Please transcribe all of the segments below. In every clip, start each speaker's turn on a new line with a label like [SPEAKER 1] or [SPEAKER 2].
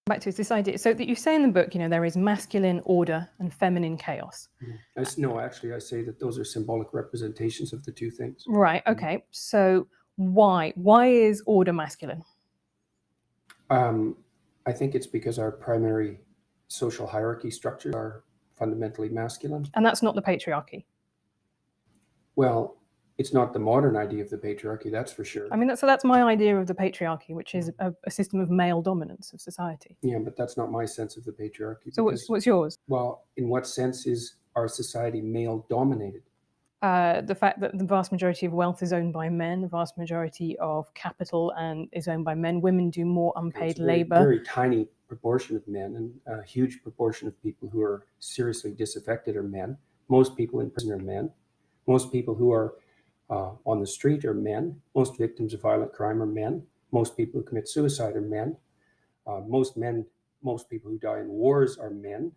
[SPEAKER 1] Back to this idea. So that you say in the book, there is masculine order and feminine chaos.
[SPEAKER 2] No, actually, I say that those are symbolic representations of the two things.
[SPEAKER 1] Right. Okay. So why is order masculine?
[SPEAKER 2] I think it's because our primary social hierarchy structures are fundamentally masculine.
[SPEAKER 1] And that's not the patriarchy.
[SPEAKER 2] Well, it's not the modern idea of the patriarchy, that's for sure.
[SPEAKER 1] I mean, that's my idea of the patriarchy, which is a system of male dominance of society.
[SPEAKER 2] Yeah, but that's not my sense of the patriarchy.
[SPEAKER 1] So what's yours?
[SPEAKER 2] Well, in what sense is our society male dominated?
[SPEAKER 1] The fact that the vast majority of wealth is owned by men, the vast majority of capital is owned by men. Women do more unpaid labor.
[SPEAKER 2] Very tiny proportion of men, and a huge proportion of people who are seriously disaffected are men. Most people in prison are men. Most people who are on the street are men. Most victims of violent crime are men. Most people who commit suicide are men. Most people who die in wars are men.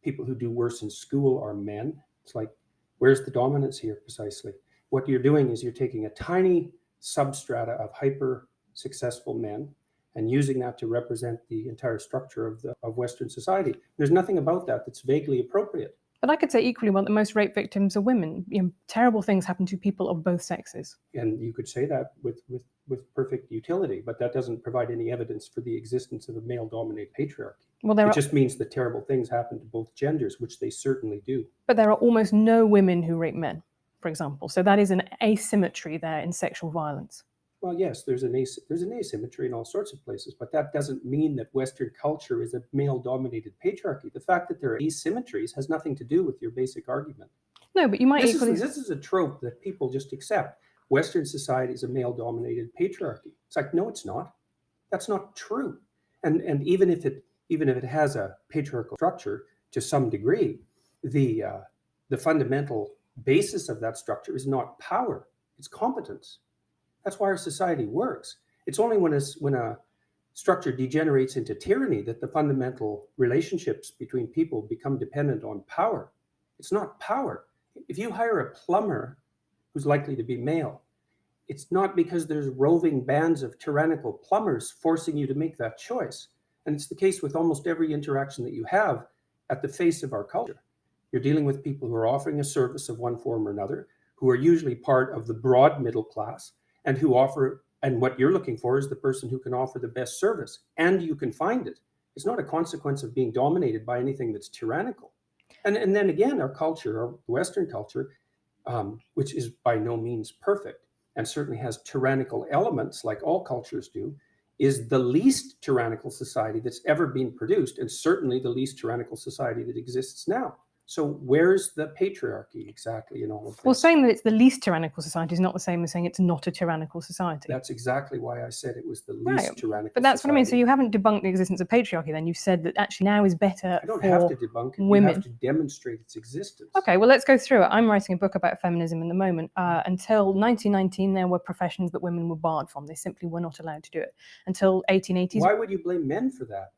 [SPEAKER 2] People who do worse in school are men. It's like, where's the dominance here precisely? What you're doing is you're taking a tiny substrata of hyper successful men and using that to represent the entire structure of Western society. There's nothing about that that's vaguely appropriate.
[SPEAKER 1] But I could say equally well that most rape victims are women. Terrible things happen to people of both sexes.
[SPEAKER 2] And you could say that with perfect utility, but that doesn't provide any evidence for the existence of a male-dominated patriarchy. Well, it just means that terrible things happen to both genders, which they certainly do.
[SPEAKER 1] But there are almost no women who rape men, for example. So that is an asymmetry there in sexual violence.
[SPEAKER 2] Well, yes, there's an asymmetry in all sorts of places, but that doesn't mean that Western culture is a male-dominated patriarchy. The fact that there are asymmetries has nothing to do with your basic argument.
[SPEAKER 1] No, but you might
[SPEAKER 2] This is a trope that people just accept. Western society is a male-dominated patriarchy. It's like, no, it's not. That's not true. And even if it has a patriarchal structure to some degree, the fundamental basis of that structure is not power; it's competence. That's why our society works. It's only when a structure degenerates into tyranny that the fundamental relationships between people become dependent on power. It's not power. If you hire a plumber who's likely to be male, it's not because there's roving bands of tyrannical plumbers forcing you to make that choice. And it's the case with almost every interaction that you have at the face of our culture. You're dealing with people who are offering a service of one form or another, who are usually part of the broad middle class, and what you're looking for is the person who can offer the best service, and you can find it. It's not a consequence of being dominated by anything that's tyrannical. And then again, our culture, our Western culture, which is by no means perfect and certainly has tyrannical elements like all cultures do, is the least tyrannical society that's ever been produced, and certainly the least tyrannical society that exists now. So where's the patriarchy exactly in all of this?
[SPEAKER 1] Well, saying that it's the least tyrannical society is not the same as saying it's not a tyrannical society.
[SPEAKER 2] That's exactly why I said it was the least tyrannical
[SPEAKER 1] But that's
[SPEAKER 2] society.
[SPEAKER 1] what I mean. So you haven't debunked the existence of patriarchy then. You've said that actually now is better
[SPEAKER 2] I don't
[SPEAKER 1] for
[SPEAKER 2] have to debunk it.
[SPEAKER 1] women.
[SPEAKER 2] You have to demonstrate its existence.
[SPEAKER 1] Okay, well, let's go through it. I'm writing a book about feminism in the moment. Until 1919, there were professions that women were barred from. They simply were not allowed to do it. Until 1880s.
[SPEAKER 2] Why would you blame men for that?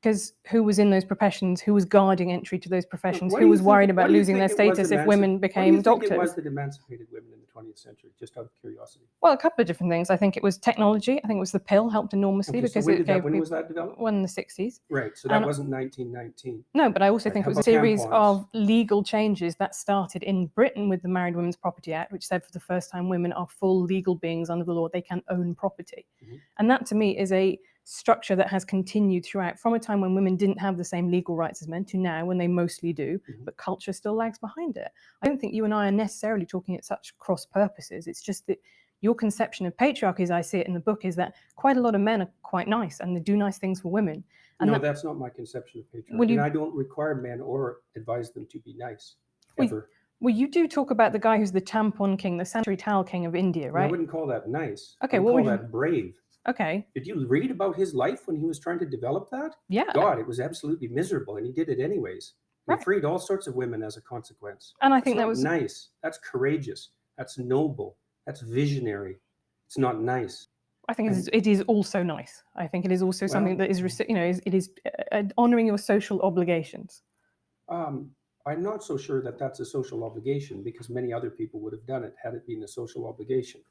[SPEAKER 1] Because who was in those professions, who was guarding entry to those professions, who was worried about losing their status if women became doctors?
[SPEAKER 2] What do you think it was that emancipated women in the 20th century, just out of curiosity?
[SPEAKER 1] Well, a couple of different things. I think it was technology. I think it was the pill helped enormously because it gave
[SPEAKER 2] when was that developed?
[SPEAKER 1] Well, in the 60s.
[SPEAKER 2] Right, so that wasn't 1919.
[SPEAKER 1] No, but I also think it was a series of legal changes that started in Britain with the Married Women's Property Act, which said for the first time women are full legal beings under the law. They can own property. Mm-hmm. And that to me is a structure that has continued throughout, from a time when women didn't have the same legal rights as men to now when they mostly do, but culture still lags behind it. I don't think you and I are necessarily talking at such cross purposes. It's just that your conception of patriarchy, as I see it in the book, is that quite a lot of men are quite nice and they do nice things for women. And
[SPEAKER 2] no, that's not my conception of patriarchy. I don't require men or advise them to be nice, ever.
[SPEAKER 1] Well, you do talk about the guy who's the Tampon King, the sanitary towel king of India, right?
[SPEAKER 2] I wouldn't call that nice.
[SPEAKER 1] Okay,
[SPEAKER 2] I would call that brave.
[SPEAKER 1] Okay.
[SPEAKER 2] Did you read about his life when he was trying to develop that?
[SPEAKER 1] Yeah.
[SPEAKER 2] God, it was absolutely miserable, and he did it anyways. He freed all sorts of women as a consequence.
[SPEAKER 1] And I think that was
[SPEAKER 2] nice. That's courageous. That's noble. That's visionary. It's not nice.
[SPEAKER 1] I think it is also nice. I think it is also something that is, it is honoring your social obligations.
[SPEAKER 2] I'm not so sure that that's a social obligation, because many other people would have done it had it been a social obligation.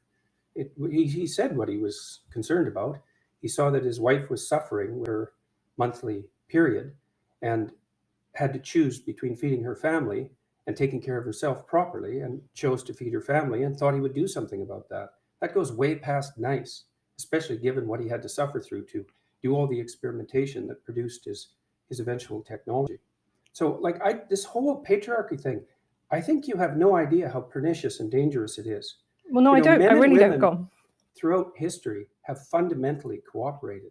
[SPEAKER 2] He said what he was concerned about. He saw that his wife was suffering with her monthly period and had to choose between feeding her family and taking care of herself properly, and chose to feed her family and thought he would do something about that. That goes way past nice, especially given what he had to suffer through to do all the experimentation that produced his eventual technology. So like this whole patriarchy thing, I think you have no idea how pernicious and dangerous it is.
[SPEAKER 1] Well, no, I don't. I really don't. Go on.
[SPEAKER 2] Throughout history have fundamentally cooperated.